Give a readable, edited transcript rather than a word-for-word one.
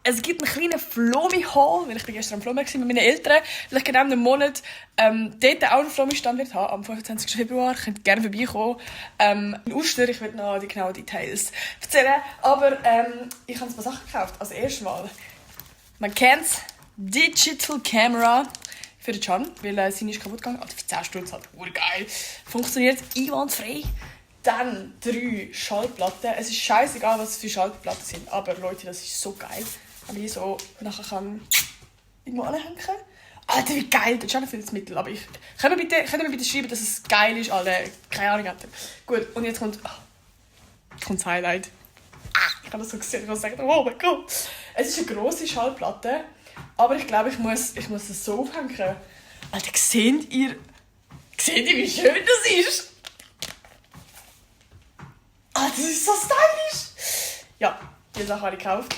Es gibt einen kleinen Flomi-Haul, weil ich bin gestern am Flomi mit meinen Eltern, weil ich genau in einem Monat dort auch einen Flomi-Stand wird haben, am 25. Februar. Ihr könnt gerne vorbeikommen. In Uster, ich werde noch die genauen Details erzählen. Aber ich habe ein paar Sachen gekauft. Also erstmal, man kennt es, Digital Camera für den Can, weil seine ist kaputt gegangen. Also für 10 Stunden halt urgeil. Funktioniert einwandfrei. Dann 3 Schallplatten. Es ist scheißegal, was es für Schallplatten sind, aber Leute, das ist so geil. Wenn ich so nachher kann irgendwo anhängen kann. Alter, wie geil! Das ist schon ein vieles Mittel, aber könnt ihr mir bitte schreiben, dass es geil ist, Alter. Keine Ahnung. Gut, und jetzt kommt das Highlight. Ich habe das so gesehen, ich muss sagen, oh mein Gott. Es ist eine grosse Schallplatte, aber ich glaube, ich muss es so aufhängen. Alter, seht ihr, wie schön das ist? Ah, das ist so stylisch! Ja, die Sache habe ich gekauft.